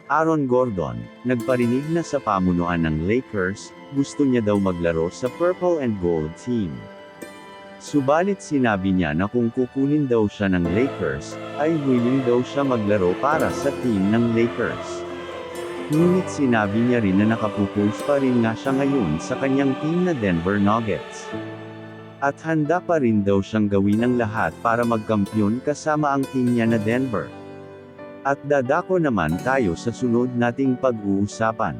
Aaron Gordon, nagparinig na sa pamunuan ng Lakers, gusto niya daw maglaro sa Purple and Gold team. Subalit sinabi niya na kung kukunin daw siya ng Lakers, ay willing daw siya maglaro para sa team ng Lakers. Ngunit sinabi niya rin na nakapupulse pa rin nga siya ngayon sa kanyang team na Denver Nuggets. At handa pa rin daw siyang gawin ang lahat para magkampiyon kasama ang team niya na Denver. At dadako naman tayo sa sunod nating pag-uusapan.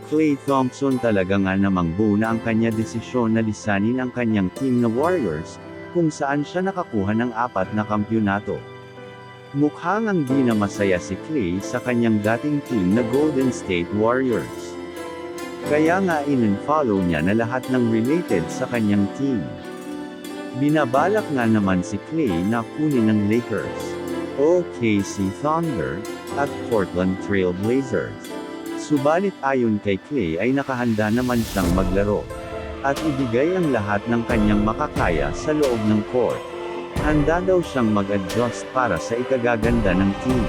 Klay Thompson talaga nga namang buo na ang kanya desisyon na lisanin ang kanyang team na Warriors, kung saan siya nakakuha ng 4 na kampyonato. Mukhang ang di na masaya si Klay sa kanyang dating team na Golden State Warriors. Kaya nga in-unfollow niya na lahat ng related sa kanyang team. Binabalak nga naman si Klay na kunin ng Lakers, OKC Thunder, at Portland Trail Blazers. Subalit ayon kay Klay ay nakahanda naman siyang maglaro. At ibigay ang lahat ng kanyang makakaya sa loob ng court. Handa daw siyang mag-adjust para sa ikagaganda ng team.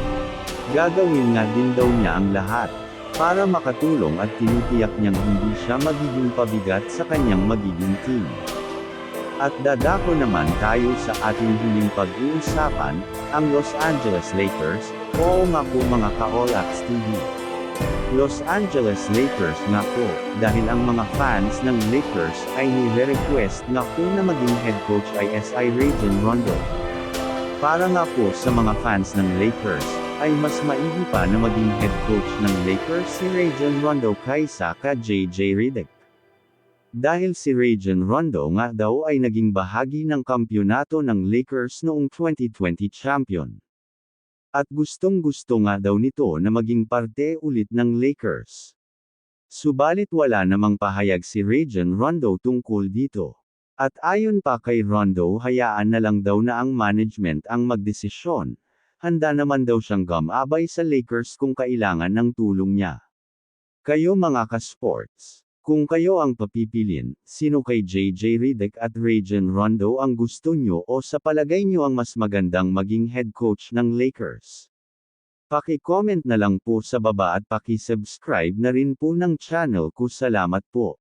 Gagawin nga din daw niya ang lahat, para makatulong at tinitiyak niyang hindi siya magiging pabigat sa kanyang magiging team. At dadako naman tayo sa ating huling pag-uusapan, ang Los Angeles Lakers. Oo nga po mga ka-All-Access TV. Los Angeles Lakers nga po, dahil ang mga fans ng Lakers ay nire-request nga po na maging head coach ay si Rajon Rondo. Para nga po sa mga fans ng Lakers, ay mas maigi pa na maging head coach ng Lakers si Rajon Rondo kaysa ka JJ Redick. Dahil si Rajon Rondo nga daw ay naging bahagi ng kampyonato ng Lakers noong 2020 champion. At gustong-gusto nga daw nito na maging parte ulit ng Lakers. Subalit wala namang pahayag si Rajon Rondo tungkol dito. At ayon pa kay Rondo, hayaan na lang daw na ang management ang magdesisyon. Handa naman daw siyang gumabay sa Lakers kung kailangan ng tulong niya. Kayo mga ka-sports, kung kayo ang papipilin, sino kay JJ Redick at Rajon Rondo ang gusto nyo o sa palagay nyo ang mas magandang maging head coach ng Lakers? Paki-comment na lang po sa baba at paki-subscribe na rin po ng channel ko. Salamat po.